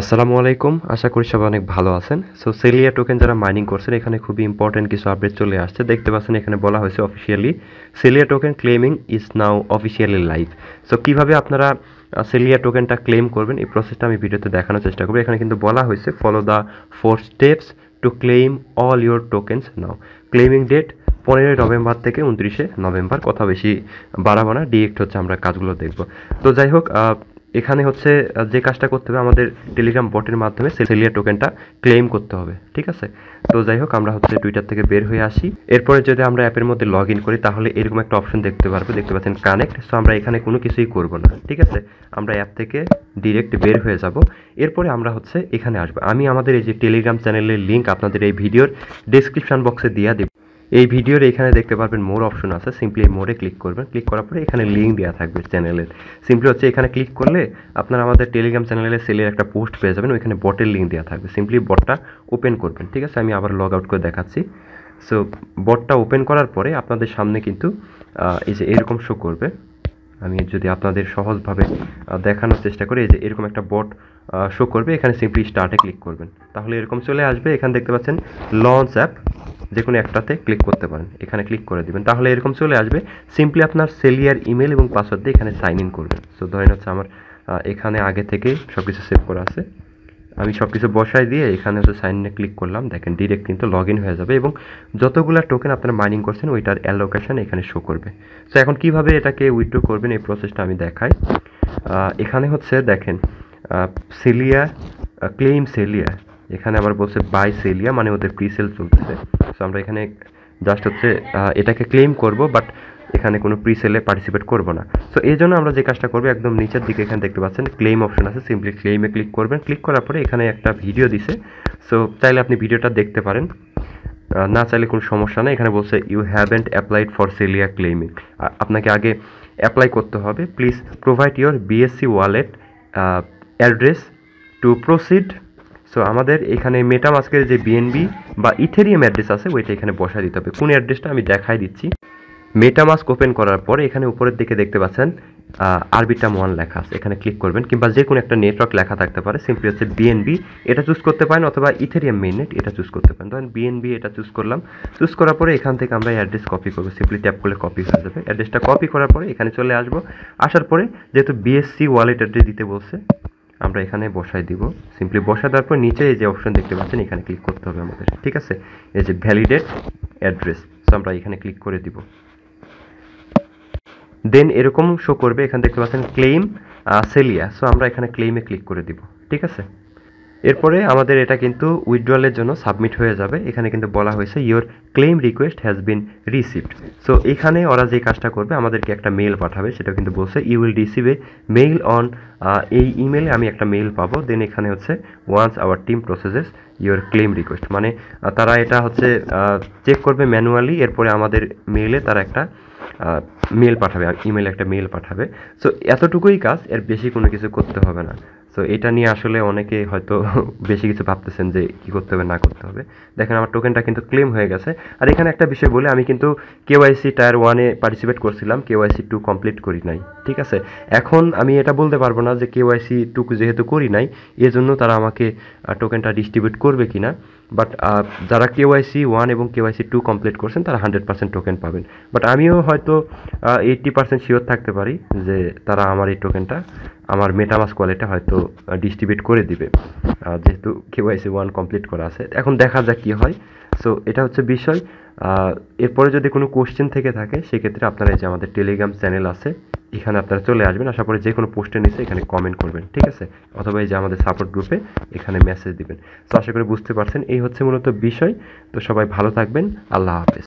আসসালামু আলাইকুম। আশা করি সবাই অনেক ভালো আছেন। সো সেলিয়া টোকেন যারা মাইনিং করছেন এখানে খুবই ইম্পর্টেন্ট কিছু আপডেট চলে আসছে। দেখতে পাচ্ছেন এখানে বলা হয়েছে officially সেলিয়া token claiming is now officially live. So কিভাবে আপনারা সেলিয়া টোকেনটা ক্লেম করবেন এই প্রসেসটা আমি ভিডিওতে দেখানোর চেষ্টা করব। এখানে কিন্তু বলা হয়েছে follow the 4 steps to claim all your tokens now. Claiming date 15 November থেকে 29 নভেম্বর। কথা বেশি বাড়াবো না, ডিরেক্ট হচ্ছে আমরা কাজগুলো দেখব। তো যাই হোক, এখানে হচ্ছে যে কাজটা করতে হবে আমাদের টেলিগ্রাম বটের মাধ্যমে সেলিয়া টোকেনটা ক্লেম করতে হবে, ঠিক আছে। তো যাই হোক, আমরা হচ্ছে টুইটার থেকে বের হয়ে আসি। এরপরে যদি আমরা অ্যাপের মধ্যে লগ ইন করি তাহলে এরকম একটা অপশন দেখতে পাচ্ছেন কানেক্ট। সো আমরা এখানে কোনো কিছুই করব না, ঠিক আছে। আমরা অ্যাপ থেকে ডিরেক্ট বের হয়ে যাব। এরপরে আমরা হচ্ছে এখানে আসবো। আমি আমাদের এই যে টেলিগ্রাম চ্যানেলের লিঙ্ক আপনাদের এই ভিডিওর ডেসক্রিপশন বক্সে দিয়ে দেব। এই ভিডিওর এখানে দেখতে পারবেন মোর অপশন আছে, সিম্পলি মোরে ক্লিক করবেন। ক্লিক করার পরে এখানে লিঙ্ক দেওয়া থাকবে চ্যানেলের। সিম্পলি হচ্ছে এখানে ক্লিক করলে আপনারা আমাদের টেলিগ্রাম চ্যানেলের সেলের একটা পোস্ট পেয়ে যাবেন, ওইখানে বটের লিঙ্ক দেওয়া থাকবে। সিম্পলি বটটা ওপেন করবেন, ঠিক আছে। আমি আবার লগ আউট করে দেখাচ্ছি। সো বটটা ওপেন করার পরে আপনাদের সামনে কিন্তু এই যে এরকম শো করবে। আমি যদি আপনাদের সহজভাবে দেখানোর চেষ্টা করি, এই যে এরকম একটা বট শো করবে। এখানে সিম্পলি স্টার্টে ক্লিক করবেন, তাহলে এরকম চলে আসবে। এখানে দেখতে পাচ্ছেন লঞ্চ অ্যাপ, যে কোনো একটাতে ক্লিক করতে পারেন। এখানে ক্লিক করে দিবেন, তাহলে এরকম চলে আসবে। সিম্পলি আপনার সেলিয়ার ইমেল এবং পাসওয়ার্ড দিয়ে এখানে সাইন ইন করবেন। সো ধরেন হচ্ছে আমার এখানে আগে থেকে সব কিছু সেভ করা আছে, আমি সব কিছু বসাই দিয়ে এখানে হচ্ছে সাইন ইনে ক্লিক করলাম। দেখেন ডিরেক্ট কিন্তু লগ ইন হয়ে যাবে এবং যতগুলো টোকেন আপনারা মাইনিং করছেন ওইটার অ্যালোকেশন এখানে শো করবে। সো এখন কিভাবে এটাকে উইথড্র করবেন এই প্রসেসটা আমি দেখাই। এখানে হচ্ছে দেখেন সেলিয়া ক্লেম সেলিয়া, এখানে আবার বলছে বাই সেলিয়া, মানে ওদের প্রিসেল চলতেছে। সো আমরা এখানে জাস্ট হচ্ছে এটাকে ক্লেম করব, বাট এখানে কোনো প্রিসেলে পার্টিসিপেট করব না। সো এই জন্য আমরা যে কাজটা করবো, একদম নিচের দিকে এখানে দেখতে পাচ্ছেন ক্লেম অপশন আছে, সিম্পলি ক্লেমে ক্লিক করবেন। ক্লিক করার পরে এখানে একটা ভিডিও দিছে। সো চাইলে আপনি ভিডিওটা দেখতে পারেন, না চাইলে কোনো সমস্যা নেই। এখানে বলছে ইউ হ্যাভেন্ট অ্যাপ্লাইড ফর সেলিয়া ক্লেমিং, আপনাকে আগে অ্যাপ্লাই করতে হবে। Please provide your BSC wallet address to proceed. So আমাদের এখানে মেটামাস্কের যে বিএনবি বা ইথেরিয়াম অ্যাড্রেস আছে ওইটা এখানে বসায় দিতে হবে। কোন অ্যাড্রেসটা আমি দেখাই দিচ্ছি। মেটামাস্ক ওপেন করার পরে এখানে উপরের দিকে দেখতে পাচ্ছেন আরবিটাম 1 লেখা আছে, এখানে ক্লিক করবেন। কিংবা যে কোনো একটা নেটওয়ার্ক লেখা থাকতে পারে, সিম্পলি হচ্ছে বিএনবি এটা চুজ করতে পারেন, অথবা ইথেরিয়াম মেইননেট এটা চুজ করতে পারেন। ধরেন বিএনবি এটা চুজ করলাম। চুজ করার পরে এখান থেকে আমরা অ্যাড্রেস কপি করবো, সিম্পলি ট্যাপ করলে কপি হয়ে যাবে। অ্যাড্রেসটা কপি করার পরে এখানে চলে আসবো। আসার পরে যেহেতু বিএসসি ওয়ালেট অ্যাড্রেস দিতে বলছে, আমরা এখানে বসাই দিব। সিম্পলি বসা দেওয়ার পর নিচে এই যে অপশন দেখতে পাচ্ছেন এখানে ক্লিক করতে হবে আমাদের, ঠিক আছে। এই যে ভ্যালিডেট অ্যাড্রেস, সো আমরা এখানে ক্লিক করে দিব। দেন এরকম শো করবে, এখানে দেখতে পাচ্ছেন ক্লেম সেলিয়া। সো আমরা এখানে ক্লেমে ক্লিক করে দিব, ঠিক আছে। এরপরে আমাদের এটা কিন্তু উইথড্রলের জন্য সাবমিট হয়ে যাবে। এখানে কিন্তু বলা হয়েছে your claim request has been received. So এখানে ওরা যে কাজটা করবে আমাদেরকে একটা মেল পাঠাবে, সেটা কিন্তু বলছে you will receive a mail on, এই ইমেলে আমি একটা মেইল পাবো। দেন এখানে হচ্ছে once our team processes your claim request, মানে তারা এটা হচ্ছে চেক করবে ম্যানুয়ালি। এরপরে আমাদের মেইলে তারা একটা মেল পাঠাবে, ইমেলে একটা মেল পাঠাবে। সো এতটুকুই কাজ, এর বেশি কোনো কিছু করতে হবে না। সো এটা নিয়ে আসলে অনেকে হয়তো বেশি কিছু ভাবতেছেন যে কী করতে হবে না করতে হবে। দেখেন আমার টোকেনটা কিন্তু ক্লেম হয়ে গেছে। আর এখানে একটা বিষয় বলে, আমি কিন্তু কেওয়াইসি টায়ার 1-এ পার্টিসিপেট করছিলাম, কেওয়াইসি 2 কমপ্লিট করি নাই, ঠিক আছে। এখন আমি এটা বলতে পারবো না যে কেওয়াইসি 2 যেহেতু করি নাই এজন্য তারা আমাকে টোকেনটা ডিস্ট্রিবিউট করবে কি না। বাট যারা কেওয়াইসি 1 এবং কেওয়াইসি 2 কমপ্লিট করছেন তারা 100% টোকেন পাবেন। বাট আমিও হয়তো 80% শিওর থাকতে পারি যে তারা আমার এই টোকেনটা আমার মেটামাস্ক ওয়ালেটে হয়তো ডিস্ট্রিবিউট করে দিবে, যেহেতু কেওয়াইসি 1 কমপ্লিট করা আছে। এখন দেখা যাক কী হয়। সো এটা হচ্ছে বিষয়। এরপরে যদি কোনো কোশ্চেন থেকে থাকে সেক্ষেত্রে আপনারা এই যে আমাদের টেলিগ্রাম চ্যানেল আছে, এখানে আপনারা চলে আসবেন। আশা করি যে কোনো পোস্টের নিচে এখানে কমেন্ট করবেন, ঠিক আছে। অথবা এই যে আমাদের সাপোর্ট গ্রুপে এখানে মেসেজ দিবেন। তো আশা করি বুঝতে পারছেন, এই হচ্ছে মূলত বিষয়। তো সবাই ভালো থাকবেন, আল্লাহ হাফেজ।